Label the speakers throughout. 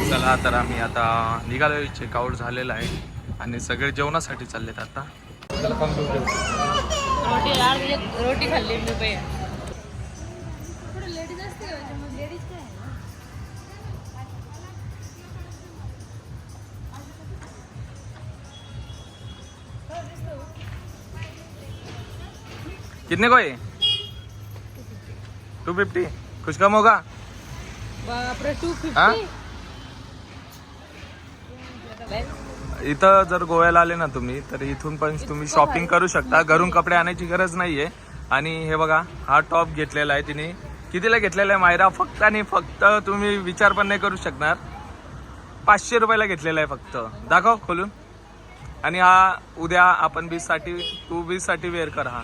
Speaker 1: चला तर आम्ही आता निघालो. चेकआउट झालेला आहे आणि सगळे जेवणासाठी चाललेत आता.
Speaker 2: रोटी यार, रोटी खाल्ली मी भैया.
Speaker 1: कितने को है? 250. कुछ कम होगा?
Speaker 2: बापरे, 250.
Speaker 1: हा? इथं जर गोव्याला आले ना तुम्ही तर इथून पण तुम्ही शॉपिंग करू शकता. घरून कपडे आणायची गरज नाहीये. आणि हे बघा, हा टॉप घेतलेला आहे तिने. कितीला घेतलेला आहे मायरा? फक्त आणि फक्त तुम्ही विचार पण नाही करू शकणार, 500 रुपयाला घेतलेला आहे फक्त. दाखव खोलून. आणि हा उद्या आपण बीचसाठी वेअर कर हा.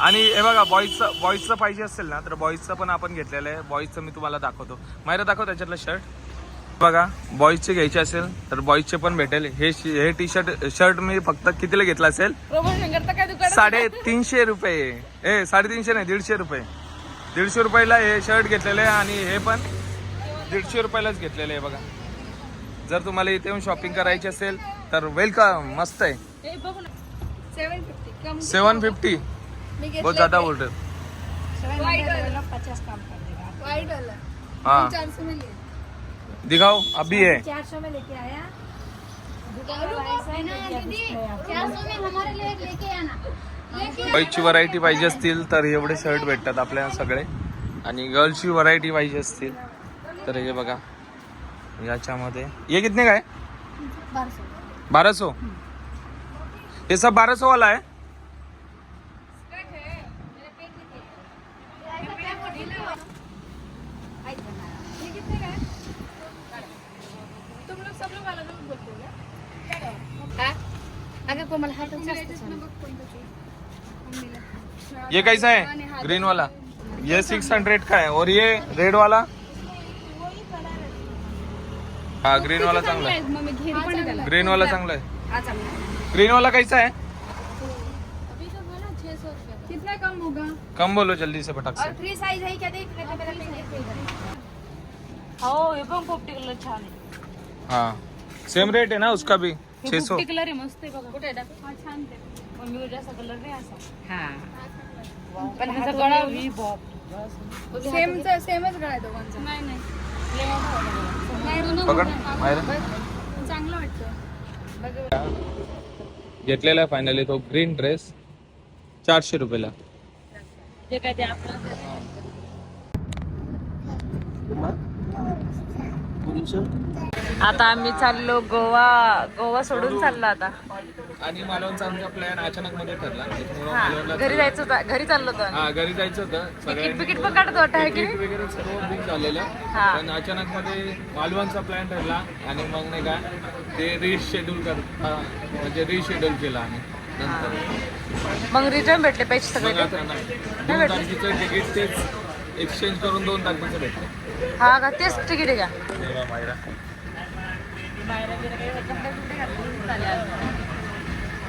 Speaker 1: आणि हे बघा, बॉईजचं पाहिजे असेल ना तर बॉईजचं पण आपण घेतलेलं आहे. बॉईजचं मी तुम्हाला दाखवतो. मायरा दाखव त्याच्यातलं शर्ट. बघा, बॉईजचे घ्यायचे असेल तर बॉईजचे पण भेटेल. हे टी शर्ट मी फक्त कितीला घेतला असेल? 350 रुपये. 350 नाही, 150 रुपये. 150 रुपयाला हे शर्ट घेतलेलं आहे आणि हे पण 150 रुपयालाच घेतलेलं आहे. बघा, जर तुम्हाला इथे येऊन शॉपिंग करायची असेल तर वेलकम. मस्त आहे. 750 बहुत ज्यादा बोल रहे हो. हाँ, दिखाओ अभी है.
Speaker 3: 400 में लेके आया.
Speaker 2: 400 में हमारे लिए लेके आना.
Speaker 1: बॉईजची व्हरायटी पाहिजे असतील तर एवढे शर्ट भेटतात आपल्याला सगळे. आणि गर्ल्सची व्हरायटी पाहिजे असतील तर हे बघा, याच्यामध्ये ये कितने का है? 1200. ये सब 1200 वाला है.
Speaker 3: अगर कोमल हाथ
Speaker 1: ये कैसा है? ग्रीन वाला. ये 600 का है. और ये रेड वाला. हाँ, ग्रीन वाला चांगला है. ग्रीन वाला चांगला है. ग्रीन वाला कैसा है?
Speaker 3: कितना कम होगा?
Speaker 1: कम बोलो जल्दी से, फटाक से.
Speaker 3: और 3 साइज है क्या? देख मेरा पेज
Speaker 2: हो, हे पण पोपटी कलर छान आहे.
Speaker 1: हाँ, सेम रेट है ना उसका भी. 600.
Speaker 2: पोपटी कलर आहे, मस्त आहे. बघा कुठे आहे दाखव. हा छान आहे. मम्मी वगैरे असा कलर नाही असा. हा, पण ह्याचा गळा ही बॉब
Speaker 3: सेमच गळा आहे दोघांचा.
Speaker 2: नाही नाही,
Speaker 1: पकड मायरा.
Speaker 3: चांगलं वाटतं.
Speaker 1: घेतलेला आहे फायनली तो ग्रीन ड्रेस 400 रुपयाला.
Speaker 2: जे काय ते आपलं. आता आम्ही चाललो गोवा सोडून चाललो आता.
Speaker 1: आणि मालवणचा आमचा प्लॅन अचानक मध्ये ठरला.
Speaker 2: घरी जायचं होतं, घरी चाललो होतं.
Speaker 1: हा, घरी जायचं होतं.
Speaker 2: तिकीट पण काढत होता आहे की
Speaker 1: तिकीट वगैरे सर्व बुक झालेलं.
Speaker 2: हा.
Speaker 1: पण अचानक मध्ये मालवणचा प्लॅन ठरला आणि मग नाही का ते रिशेड्यूल म्हणजे रिशेड्यूल केला आम्ही नंतर.
Speaker 2: मग रिटर्न भेटले पैसे सगळे.
Speaker 1: मग आता नाही. 2 तारखेचं तिकीट तेच एक्सचेंज करून 2 तारखेचं भेटलं.
Speaker 2: हा का, तेच तिकीट आहे का?
Speaker 1: मायरा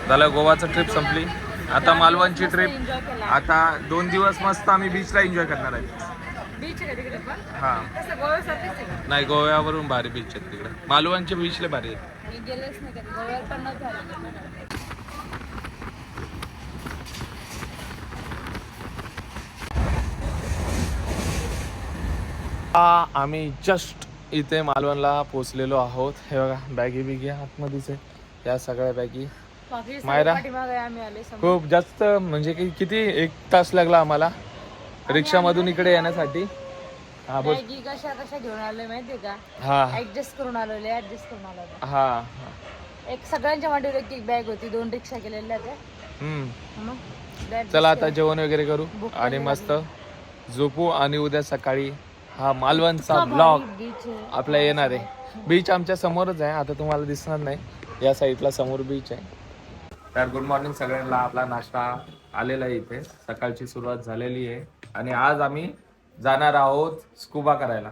Speaker 1: झालं, गोवाचं ट्रिप संपली. आता मालवणची ट्रिप. आता 2 दिवस मस्त आम्ही बीचला एन्जॉय करणार आहे.
Speaker 2: बीच आहे तिकडे पण.
Speaker 1: हा,
Speaker 2: तसं गोव्यासारखंच आहे का?
Speaker 1: नाही, गोव्यावरून भारी बीच आहेत तिकडे. मालवणचे बीचले भारी आहेत.
Speaker 2: मी गेलेच नाही कधी गोव्याला पण नव्हतं झालं.
Speaker 1: आम्ही जस्ट इथे मालवणला पोहोचलेलो आहोत. हे बघा, बॅगी बिगी आतमध्येच आहे. या सगळ्या बॅगी. मायरा,
Speaker 2: आम्ही आले
Speaker 1: खूप जास्त म्हणजे किती 1 तास लागला आम्हाला रिक्षामधून इकडे येण्यासाठी. हा बोल.
Speaker 2: बॅगी कशा घेऊन आलोय माहितीये का?
Speaker 1: हा
Speaker 2: ऍडजस्ट करून आलो.
Speaker 1: हा.
Speaker 2: एक सगळ्यांच्या मांडीवर एक बॅग होती. 2 रिक्षा केलेल्या त्या. मग
Speaker 1: चला आता जेवण वगैरे करू आणि मस्त झोपू. आणि उद्या सकाळी हा मालवणचा ब्लॉग आपला येणार आहे. बीच आमच्या समोरच आहे. आता तुम्हाला दिसणार नाही, या साईडला समोर बीच आहे. तर गुड मॉर्निंग सगळ्यांना. आपला नाश्ता आलेला आहे इथे. सकाळची सुरुवात झालेली आहे आणि आज आम्ही जाणार आहोत स्कुबा करायला.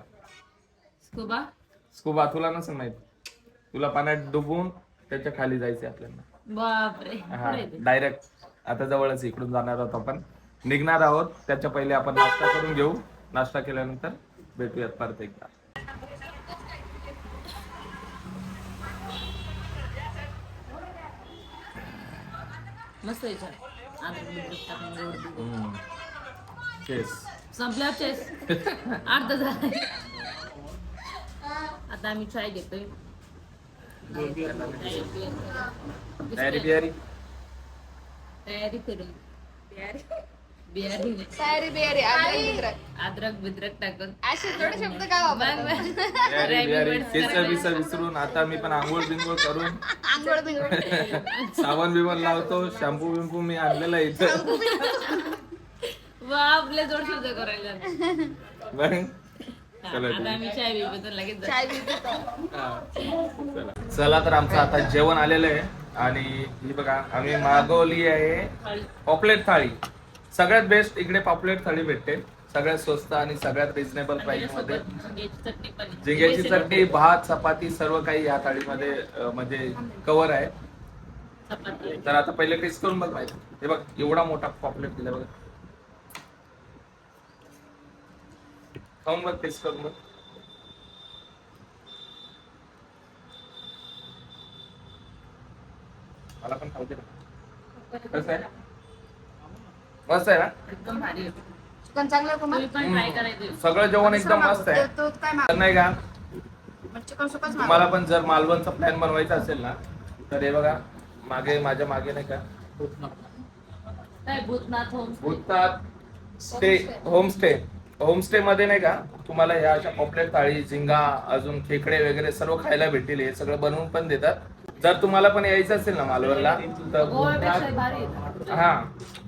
Speaker 1: स्कुबा तुला नसेल माहित. तुला पाण्यात डुबून त्याच्या खाली जायचंय आपल्याला.
Speaker 2: बापरे.
Speaker 1: हा, डायरेक्ट आता जवळच इकडून जाणार आहोत आपण. निघणार आहोत. त्याच्या पहिले आपण नाश्ता करून घेऊ. नाश्ता केल्यानंतर भेटूयात परत एकदा.
Speaker 2: मस्त याच्यात अद्रक बिद्रक टाकून गोड दूध.
Speaker 1: चेस
Speaker 2: संपल्यावर चेस अर्धा झाला. आता आम्ही चाय घेतोय.
Speaker 1: तयारी बियारी
Speaker 2: तयारी करून बियारी
Speaker 3: तयारी बियारी
Speaker 2: अद्रक बिद्रक टाकून
Speaker 3: असे थोडे शब्द काय वापरतात?
Speaker 1: बियारी बियारी केसर बिसर विसरून आता मी पण आंघोळ बिंघोळ करून
Speaker 3: आंघोळ बिंघोळ.
Speaker 1: साबण बिबण लावतो. शॅम्पू बिंपू मी आणलेला आहे इथं.
Speaker 2: वा आपले जोड शब्द करायला.
Speaker 1: बरं?
Speaker 2: आता आम्ही चाय पितो लगेच
Speaker 3: चाय पितो.
Speaker 1: चला तर आमचं आता जेवण आलेलं आहे आणि ही बघा आम्ही मागवली आहे पॉपलेट थाळी. सगळ्यात बेस्ट इकडे पॉपलेट थाळी भेटते. सगळ्यात स्वस्त आणि सगळ्यात रिझनेबल प्राइस मध्ये. झिंग्याची चटणी, भात, चपाती सर्व काही या थाळीमध्ये म्हणजे कव्हर आहे. तर आता पहिले टेस्ट करून बघ माहिती. हे बघ एवढा मोठा पॉपलेट दिला बघा. खाऊन बघ, टेस्ट करून बघ. मला पण खाऊ दे ना. कसं आहे? मस्त आहे ना?
Speaker 2: एकदम भारी आहे.
Speaker 3: चिकन चांगलं आहे
Speaker 2: तुम्ही पण ट्राय करायचं.
Speaker 1: सगळं जेवण एकदम मस्त आहे.
Speaker 3: तो काय
Speaker 1: तर नाही का
Speaker 3: चिकन सुकच
Speaker 1: तुम्हाला पण जर मालवणचा प्लॅन बनवायचा असेल ना तर हे बघा मागे माझ्या मागे नाही का
Speaker 2: काय भूतनाथ
Speaker 1: होमस्टे मध्ये नाही का तुम्हाला ह्या अशा पॉपलेट थाळी, झिंगा, अजून खेकडे वगैरे सर्व खायला भेटतील. हे सगळं बनवून पण देतात. जर तुम्हाला पण यायचं असेल ना मालवणला तर
Speaker 2: गोव्यापेक्षा भारी आहे.
Speaker 1: हा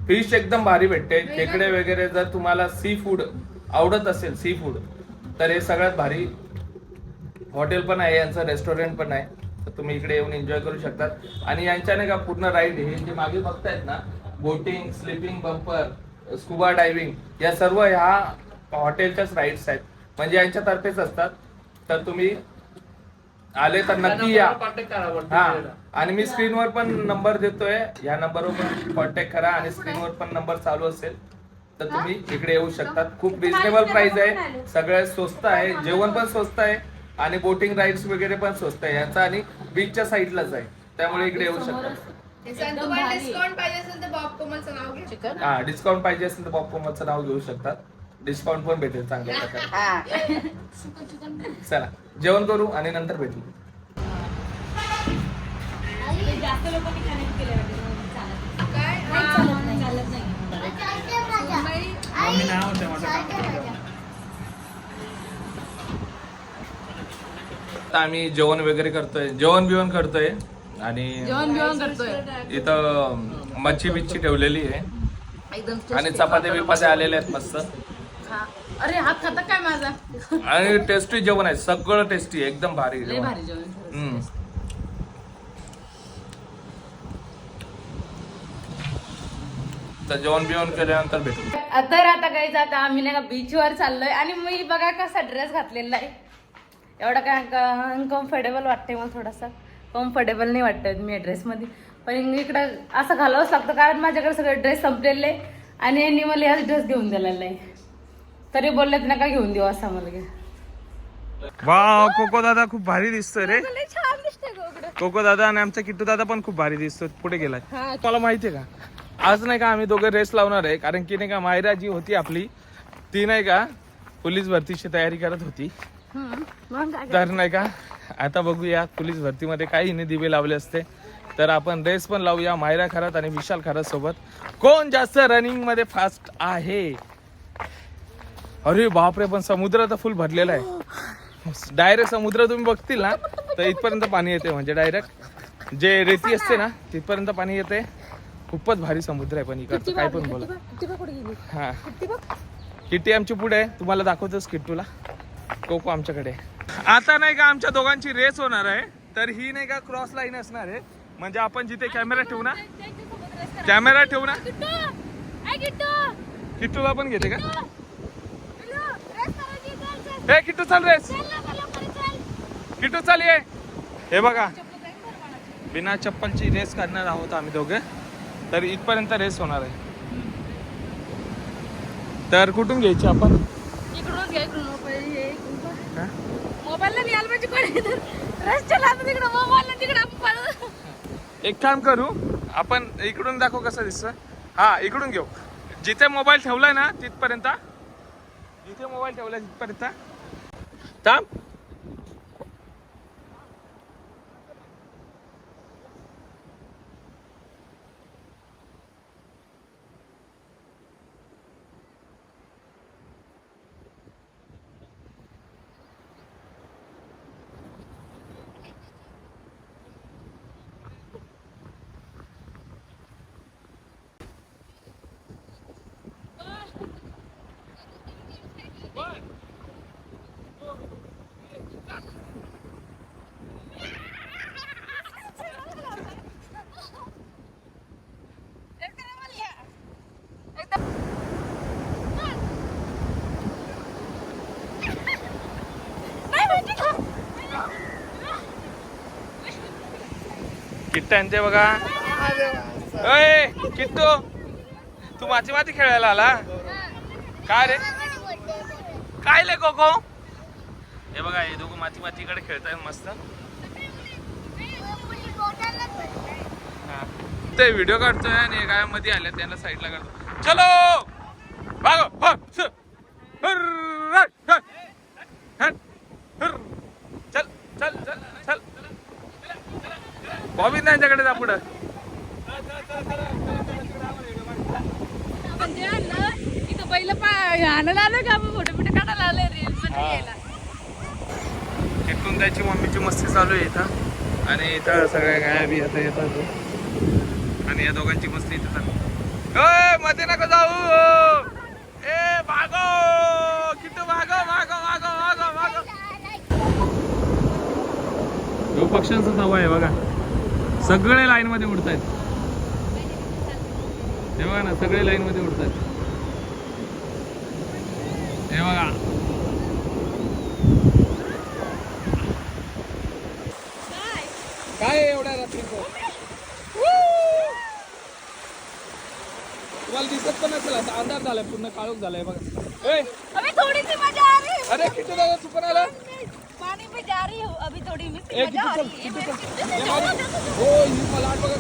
Speaker 1: फिश एकदम भारी भेटते. खेकडे वगैरे जर तुम्हाला सी फूड आवडत असेल सी फूड तर हे सगळ्यात भारी हॉटेल पण आहे, यांचं रेस्टॉरंट पण आहे. तर तुम्ही इकडे येऊन एन्जॉय करू शकतात. आणि यांच्या नाही का पूर्ण राईड हे जे मागे बघतायत ना boating, slipping bumper, scuba diving या सर्व ह्या हॉटेलच्याच राईड्स आहेत. म्हणजे यांच्यातर्फेच असतात. तर तुम्ही आले तर नक्की या. हा आणि मी स्क्रीनवर पण नंबर देतोय. या नंबरवर पण कॉन्टॅक्ट करा आणि स्क्रीनवर पण नंबर चालू असेल तर तुम्ही इकडे येऊ शकतात. खूप रिजनेबल प्राइस आहे. सगळ्यात स्वस्त आहे. जेवण पण स्वस्त आहे आणि बोटिंग राईड्स वगैरे पण स्वस्त आहे यांचा. आणि बीचच्या साईडलाच आहे. त्यामुळे इकडे येऊ शकतात.
Speaker 3: तुम्हाला डिस्काउंट पाहिजे असेल तर बॉब कोमलचं नाव घ्या. चिकन
Speaker 1: हा डिस्काउंट पाहिजे असेल तर बॉब कोमलचं नाव घेऊ शकतात. डिस्काउंट पण भेटेल चांगल्या प्रकारे. चला जेवण करू आणि नंतर भेटू.
Speaker 2: जास्त लोकांनी कनेक्ट केले
Speaker 1: आता आम्ही जेवण वगैरे करतोय. जेवण बिवण करतोय आणि
Speaker 2: जेवण करतोय
Speaker 1: इथं मच्छी बिच्छी ठेवलेली आहे
Speaker 2: एकदम.
Speaker 1: आणि चपात्या बिपात्या आलेल्या आहेत मस्त.
Speaker 2: अरे हात खाता काय माझा.
Speaker 1: आणि टेस्टी जेवण आहे. सगळं टेस्टी आहे. एकदम भारी
Speaker 2: लय
Speaker 1: जेवण.
Speaker 2: भारी जेवण.
Speaker 1: तर जेवण बिवण केल्यानंतर भेटू.
Speaker 2: तर आता काही जाता आम्ही नाही का बीचवर चाललोय आणि मी बघा कसा ड्रेस घातलेला आहे. एवढा काय अनकम्फर्टेबल वाटतंय मला. थोडासा कम्फर्टेबल नाही वाटत मी या ड्रेसमध्ये. पण इकडं असं घालावंच लागतं कारण माझ्याकडे सगळे ड्रेस संपलेले आहे आणि यांनी मला याच ड्रेस घेऊन दिलेला आहे. तरी बोललेत नका घेऊन देऊ असा मला.
Speaker 1: वाव कोको दादा खूप भारी दिसतोय रे.
Speaker 3: छान दिसतंय गं.
Speaker 1: कोको दादा आणि आमचा किट्टू दादा पण खूप भारी दिसतोय. पुढे गेलाय. तुम्हाला माहितीये का आज नाही का आम्ही दोघे रेस लावणार आहे. कारण की नाही का मायरा जी होती आपली ती नाही का पोलीस भरतीची तयारी करत होती. तर नाही का आता बघूया पोलीस भरतीमध्ये काही हिने दिवे लावले असते तर आपण रेस पण लावूया. मायरा खरात आणि विशाल खरात सोबत कोण जास्त रनिंग मध्ये फास्ट आहे. अरे बापरे पण समुद्र तर फुल भरलेला आहे. डायरेक्ट समुद्र तुम्ही बघतील ना तर इथपर्यंत पाणी येते. म्हणजे डायरेक्ट जे रेती असते ना तिथपर्यंत पाणी येते. खूपच भारी समुद्र आहे. पण इकडचं काय पण बोला. हा किट्टी आमची पुढे आहे. तुम्हाला दाखवतोच किट्टूला. कोको आमच्याकडे. आता नाही का आमच्या दोघांची रेस होणार आहे. तर ही नाही का क्रॉस लाईन असणार आहे. म्हणजे आपण जिथे कॅमेरा ठेवू ना किट्टूला पण घेते का. हे किट्टू चाल रेस. किट्टू चाल ये. हे बघा बिना चप्पलची रेस करणार आहोत आम्ही दोघे. तर इथपर्यंत रेस होणार आहे. तर कुठून घ्यायची आपण.
Speaker 3: इकडून घ्या. इकडून मोबाईलला मी आलं म्हणजे कोणी रस्त्याला तिकडं मोबाईलला तिकडं आपण पळू.
Speaker 1: एक काम करू आपण इकडून दाखव कसं दिसतं. हा इकडून घेऊ. जिथे मोबाईल ठेवलाय ना तिथपर्यंत, जिथे मोबाईल ठेवलाय तिथपर्यंत थांब. किट्टा आणि ते बघा. अय किट्टू, तू माती माती खेळायला आला काय रे? काय ले कोको? हे बघा हे दोघं माती मातीकडे खेळताय मस्त. ते व्हिडिओ काढतोय आणि काय मध्ये आल्या त्यांना साईडला काढतो. चलो भागो चल चल चल चल. बॉबी त्यांच्याकडे जा पुढं.
Speaker 2: म्हणजे इथं पहिलं आणायला आलं का फोटो बिटो काढायला आलं रील मध्ये यायला.
Speaker 1: तिथून त्याची मम्मीची मस्ती चालू आहे इथं आणि इथं सगळ्या गाया बी आता येतात आणि या दोघांची मस्ती इथं चालू. मध्ये नको जाऊ. ए भागो किट्टू भागो भागो भागो भागो भागो. पक्ष्यांचा तवा आहे बघा. सगळे लाईन मध्ये उडतायत. हे बघा ना सगळे लाईन मध्ये उडतायत. हे बघा काय एवढ्या रात्रीचं तुम्हाला दिसत पण असेल. आता अंधार झालाय पूर्ण काळोख झालाय बघा.
Speaker 2: अभी थोड़ी सी मजा आ रही है.
Speaker 1: अरे किती दादा तू पण आला.
Speaker 2: पानी में जा रही हूँ अभी थोड़ी मिस
Speaker 1: ए,
Speaker 2: मजा आ
Speaker 1: किती
Speaker 2: रही
Speaker 1: चल,
Speaker 2: है.
Speaker 1: हो ही मला आठ बघा.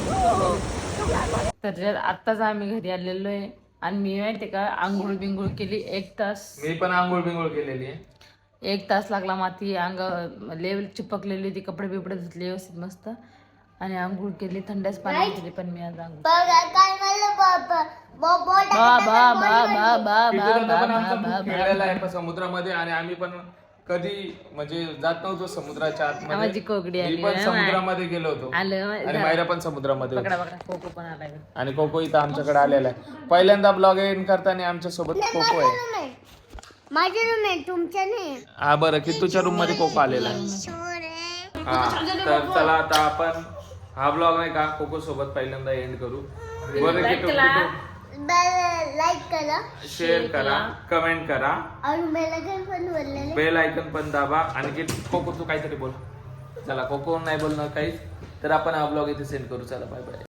Speaker 2: तर आत्ताच आम्ही घरी आलेलो आहे आणि मी माहिती का आंघोळ बिंघोळ केली 1 तास.
Speaker 1: मी पण आंघोळ बिंघोळ केलेली आहे.
Speaker 2: 1 तास लागला. माती अंग लेवल चिपकलेली होती. कपडे बिपडे धुतले व्यवस्थित मस्त आणि आंघोळ केली. थंडच पाणी केली पण मी आज आंघोळ.
Speaker 1: खेळलेला आहे समुद्रामध्ये आणि आम्ही पण कधी म्हणजे जात नव्हतो समुद्राच्या
Speaker 2: माझी
Speaker 1: आतमध्ये.
Speaker 2: कोकडी
Speaker 1: मी
Speaker 2: आली
Speaker 1: पण समुद्रामध्ये गेलो होतो
Speaker 2: आलं
Speaker 1: आणि मायरा पण समुद्रामध्ये होती.
Speaker 2: पकडा पकडा कोको पण आलाय.
Speaker 1: आणि कोको इथं आमच्याकडे आलेला आहे. पहिल्यांदा ब्लॉग एंड करताना आमच्या सोबत कोको आहे.
Speaker 3: माझ्या रूम आहे तुमच्या नाही.
Speaker 1: हा बरं किट्टूच्या रूम मध्ये कोको आलेला आहे. हा तर चला आता आपण हा ब्लॉग नाही का कोको सोबत पहिल्यांदा एंड करू. बरं किट्टू
Speaker 3: लाईक करा,
Speaker 1: शेअर करा, कमेंट करा
Speaker 3: और
Speaker 1: बेल आयकन पण दाबा. आणि कोको तू काहीतरी बोल. चला कोको नाही बोलणार काहीच. तर आपण हा ब्लॉग इथे सेंड करू. चला बाय बाय.